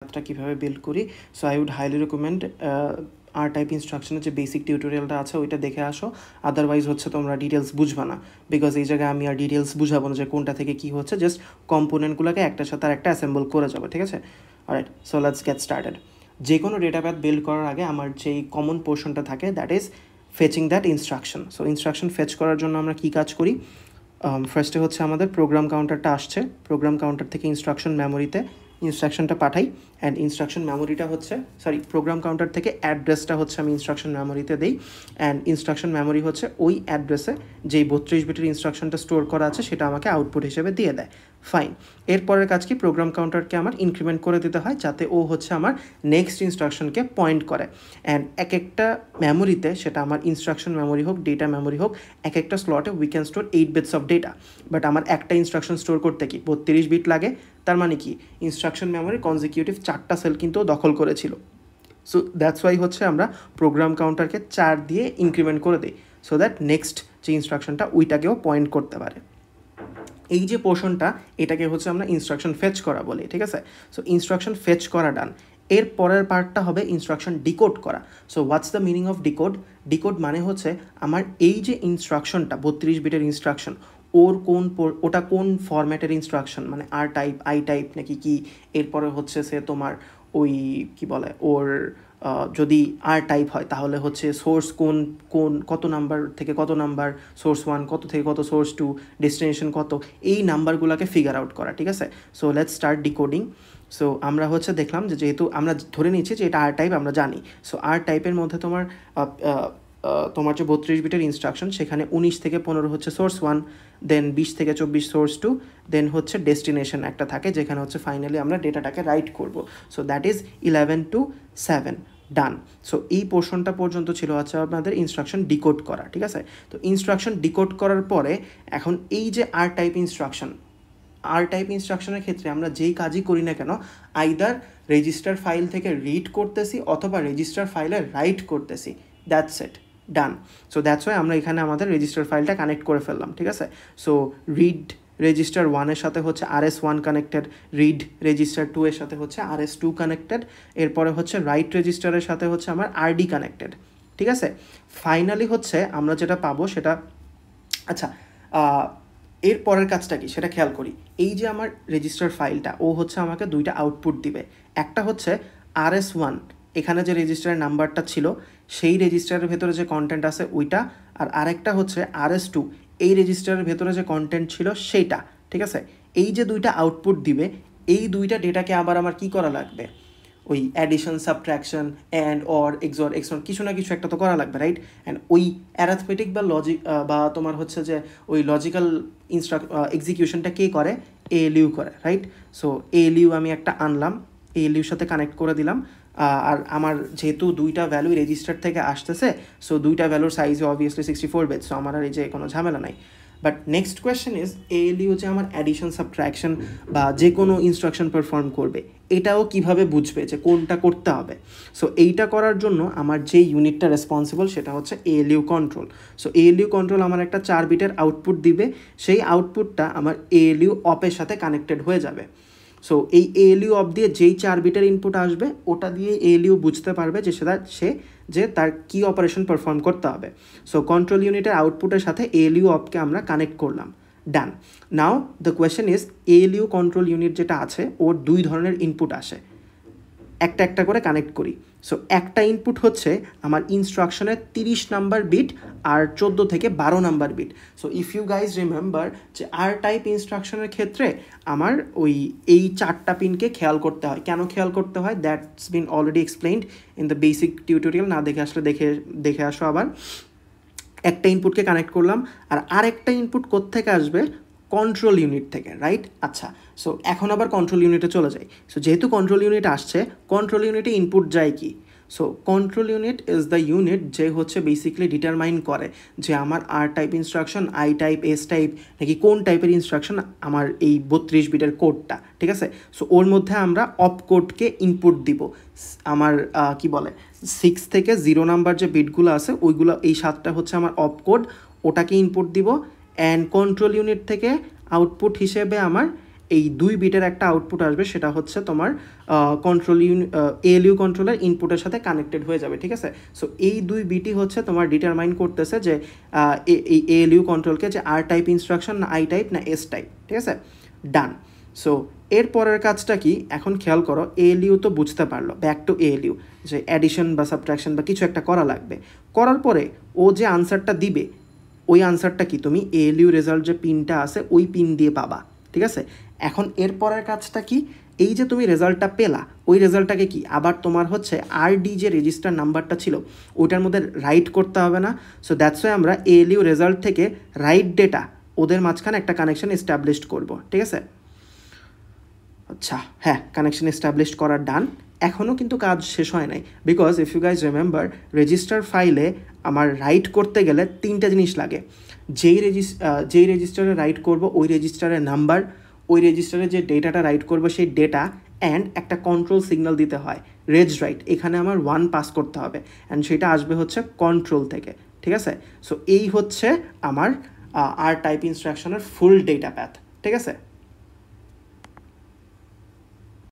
ম্যাথটা কীভাবে বিল্ড করি। So I would highly recommend R type ইনস্ট্রাকশনের যে বেসিক টিউটোরিয়ালটা আছে ওইটা দেখে আসো। আদারওয়াইজ হচ্ছে তোমরা ডিটেলস বুঝবা না, বিকজ এই জায়গায় আমি আর ডিটেলস বুঝাবো না যে কোনটা থেকে কী হচ্ছে, জাস্ট কম্পোনেন্টগুলোকে একটার সাথে আর একটা অ্যাসেম্বল করে যাবে, ঠিক আছে? Alright, so let's get started. যে কোনো ডেটা প্যাথ বিল্ড করার আগে আমার যেই কমন পোর্শনটা থাকে that is fetching that instruction. So instruction fetch করার জন্য আমরা কী কাজ করি? ফার্স্টে হচ্ছে আমাদের প্রোগ্রাম কাউন্টারটা আসছে, প্রোগ্রাম কাউন্টার থেকে ইনস্ট্রাকশন মেমোরিতে ইনস্ট্রাকশনটা পাঠাই, অ্যান্ড ইনস্ট্রাকশন মেমোরিটা হচ্ছে প্রোগ্রাম কাউন্টার থেকে অ্যাড্রেসটা হচ্ছে আমি ইনস্ট্রাকশন মেমোরিতে দিই, অ্যান্ড ইনস্ট্রাকশন মেমোরি হচ্ছে ওই অ্যাড্রেসে যেই 32 বিটের ইনস্ট্রাকশনটা স্টোর করা আছে সেটা আমাকে আউটপুট হিসেবে দিয়ে দেয়। ফাইন, এরপরের কাজ কি? প্রোগ্রাম কাউন্টারকে আমার ইনক্রিমেন্ট করে দিতে হয় যাতে ও হচ্ছে আমার নেক্সট ইনস্ট্রাকশনকে পয়েন্ট করে, অ্যান্ড এক একটা মেমোরিতে, সেটা আমার ইনস্ট্রাকশন মেমোরি হোক, ডেটা মেমোরি হোক, এক একটা স্লটে we can store 8 bits of data. But আমার একটা ইনস্ট্রাকশন স্টোর করতে কি 32 বিট লাগে, তার মানে কি ইনস্ট্রাকশন মেমোরি কনজিকিউটিভ 4টা সেল কিন্তু দখল করেছিল। সো দ্যাটস ওয়াই হচ্ছে আমরা প্রোগ্রাম কাউন্টারকে 4 দিয়ে ইনক্রিমেন্ট করে দিই, সো দ্যাট নেক্সট যে ইনস্ট্রাকশনটা ওইটাকেও পয়েন্ট করতে পারে। এই যে পোর্শনটা, এটাকে হচ্ছে আমরা ইনস্ট্রাকশন ফেচ করা বলি, ঠিক আছে? সো ইনস্ট্রাকশন ফেচ করা ডান। এর পরের পার্টটা হবে ইনস্ট্রাকশন ডিকোড করা। So what's the meaning of decode? Decode মানে হচ্ছে আমার এই যে ইনস্ট্রাকশনটা 32 বিটের ইনস্ট্রাকশন, ওটা কোন ফরম্যাটের ইনস্ট্রাকশন, মানে আর টাইপ, আই টাইপ নাকি কি, এরপরে হচ্ছে সে তোমার ওই কি বলে ওর যদি আর টাইপ হয় তাহলে হচ্ছে সোর্স কত নাম্বার থেকে কত নাম্বার, সোর্স 1 কত থেকে কত, সোর্স 2, ডেস্টিনেশন কত, এই নাম্বারগুলোকে ফিগার আউট করা, ঠিক আছে? So let's start decoding. So আমরা হচ্ছে দেখলাম যে যেহেতু আমরা ধরে নিচ্ছি যে এটা আর টাইপ আমরা জানি, সো আর টাইপের মধ্যে তোমার যে 32 বিটের ইনস্ট্রাকশন সেখানে 19 থেকে 15 হচ্ছে সোর্স 1, দেন 20 থেকে 24 সোর্স 2, দেন হচ্ছে ডেস্টিনেশন একটা থাকে যেখানে হচ্ছে ফাইনালি আমরা ডেটাটাকে রাইট করব। So that is 11 to 7 done. So এই পোর্শনটা পর্যন্ত ছিল হচ্ছে আপনাদের ইনস্ট্রাকশন ডিকোড করা, ঠিক আছে? তো ইনস্ট্রাকশন ডিকোড করার পরে এখন এই যে আর টাইপ ইনস্ট্রাকশনের ক্ষেত্রে আমরা যেই কাজই করি না কেন, আইদার রেজিস্টার ফাইল থেকে রিড করতেছি অথবা রেজিস্টার ফাইলে রাইট করতেছি, that's it, done. So that's why আমরা এখানে আমাদের রেজিস্টার ফাইলটা কানেক্ট করে ফেললাম, ঠিক আছে? সো রিড রেজিস্টার 1-এর সাথে হচ্ছে RS1 কানেক্টেড, রিড রেজিস্টার 2-এর সাথে হচ্ছে RS2 কানেক্টেড, এরপরে হচ্ছে রাইট রেজিস্টারের সাথে হচ্ছে আমার RD কানেক্টেড, ঠিক আছে? ফাইনালি হচ্ছে আমরা যেটা পাবো সেটা, আচ্ছা এর পরের কাজটা কি সেটা খেয়াল করি। এই যে আমার রেজিস্টার ফাইলটা, ও হচ্ছে আমাকে দুইটা আউটপুট দিবে। একটা হচ্ছে RS1, এখানে যে রেজিস্টারের নাম্বারটা ছিল সেই রেজিস্টারের ভেতরে যে কন্টেন্ট আছে ওইটা, আর আরেকটা হচ্ছে RS2, এই রেজিস্টারের ভেতরে যে কন্টেন্ট ছিল সেইটা, ঠিক আছে? এই যে দুইটা আউটপুট দিবে, এই দুইটা ডেটাকে আবার আমার কি করা লাগবে? ওই addition, subtraction, and or, XOR, XOR কিছু না কিছু একটা তো করা লাগবে, রাইট? অ্যান্ড ওই অ্যারাথমেটিক বা লজিক বা তোমার হচ্ছে যে ওই লজিক্যাল এক্সিকিউশনটা কে করে? ALU করে, রাইট? সো ALU আমি একটা আনলাম, ALUর সাথে কানেক্ট করে দিলাম, আর আমার যেহেতু দুইটা ভ্যালু রেজিস্টার থেকে আসতেছে, সো দুইটা ভ্যালুর সাইজে অবভিয়াসলি 64 বিট, সো আমার আর এই যে কোনো ঝামেলা নাই। But next question is, ALU যে আমার অ্যাডিশন, সাবট্র্যাকশন বা যে কোনো ইনস্ট্রাকশন পারফর্ম করবে, এটাও কিভাবে বুঝবে যে কোনটা করতে হবে? সো এইটা করার জন্য আমার যে ইউনিটটা রেসপন্সিবল সেটা হচ্ছে ALU control. So ALU control আমার একটা 4 বিটের আউটপুট দিবে, সেই আউটপুটটা আমার ALU অপের সাথে কানেক্টেড হয়ে যাবে। সো এই ALU অফ দিয়ে যেই 4 বিটের ইনপুট আসবে ওটা দিয়ে ALU বুঝতে পারবে যে তার কী অপারেশন পারফর্ম করতে হবে। সো কন্ট্রোল ইউনিটের আউটপুটের সাথে ALU অফকে আমরা কানেক্ট করলাম, done. Now the question is, ALU control unit যেটা আছে ওর 2 ধরনের ইনপুট আসে, একটা একটা করে কানেক্ট করি। সো একটা ইনপুট হচ্ছে আমার ইনস্ট্রাকশনের 30 নাম্বার বিট আর 14 থেকে 12 number bit. So if you guys remember যে আর টাইপ ইনস্ট্রাকশনের ক্ষেত্রে আমার এই 4টা পিনকে খেয়াল করতে হয়। কেন খেয়াল করতে হয়? That's bin already explained in the basic tutorial, না দেখে আসলে দেখে আসো আবার। একটা ইনপুটকে কানেক্ট করলাম, আর আরেকটা ইনপুট কোত্থেকে আসবে? কন্ট্রোল ইউনিট থেকে, রাইট? আচ্ছা, সো এখন আবার কন্ট্রোল ইউনিটে চলে যাই। সো যেহেতু কন্ট্রোল ইউনিট আসছে, কন্ট্রোল ইউনিটে ইনপুট যায় কি? So control unit is the unit যে হচ্ছে বেসিক্যালি ডিটারমাইন করে যে আমার R type instruction, I type, S type নাকি কোন টাইপের ইনস্ট্রাকশন আমার এই 32 বিটের কোডটা, ঠিক আছে? সো ওর মধ্যে আমরা অপ কোডকে ইনপুট দিব। আমার কি বলে 6 থেকে 0 নাম্বার যে বিটগুলো আছে ওইগুলো, এই 7টা হচ্ছে আমার অপ কোড, ওটাকে ইনপুট দিব। অ্যান্ড কন্ট্রোল ইউনিট থেকে আউটপুট হিসেবে আমার এই 2 বিটের একটা আউটপুট আসবে, সেটা হচ্ছে তোমার ALU কন্ট্রোলার ইনপুটের সাথে কানেক্টেড হয়ে যাবে, ঠিক আছে। সো এই 2 বিটই হচ্ছে তোমার ডিটারমাইন করতেছে যে এই ALU কন্ট্রোলকে যে আর টাইপ ইনস্ট্রাকশন না আই টাইপ না এস টাইপ, ঠিক আছে। ডান। সো এর পরের কাজটা কি, এখন খেয়াল করো, ALU তো বুঝতে পারলো, ব্যাক টু ALU, যে অ্যাডিশন বা সাবট্রাকশন বা কিছু একটা করা লাগবে। করার পরে ও যে আনসারটা দিবে, ওই আনসারটা কি তুমি ALU রেজাল্ট যে পিনটা আছে ওই পিন দিয়ে পাবা, ঠিক আছে। এখন এর পরের কাজটা কি, এই যে তুমি রেজাল্টটা পেলা, ওই রেজাল্টটাকে কি আবার তোমার হচ্ছে RD যে রেজিস্টার নাম্বারটা ছিল ওইটার মধ্যে রাইট করতে হবে না। সো দ্যাটস ওয়াই আমরা ALU রেজাল্ট থেকে রাইট ডেটা ওদের মাঝখানে একটা কানেকশন এস্টাবলিশড করব, ঠিক আছে। আচ্ছা হ্যাঁ, কানেকশন এস্টাবলিশড করার ডান। এখনও কিন্তু কাজ শেষ হয় নাই, because if you guys remember, register ফাইলে আমার রাইট করতে গেলে 3টা জিনিস লাগে। যেই রেজিস্টারে রাইট করব ওই রেজিস্টারের নাম্বার, ওই রেজিস্টারে যে ডেটাটা রাইট করবো সেই ডেটা, অ্যান্ড একটা কন্ট্রোল সিগন্যাল দিতে হয়, রেজ রাইট। এখানে আমার 1 পাস করতে হবে, অ্যান্ড সেটা আসবে হচ্ছে কন্ট্রোল থেকে, ঠিক আছে। সো এই হচ্ছে আমার আর টাইপ ইনস্ট্রাকশনের ফুল ডেটা প্যাথ, ঠিক আছে।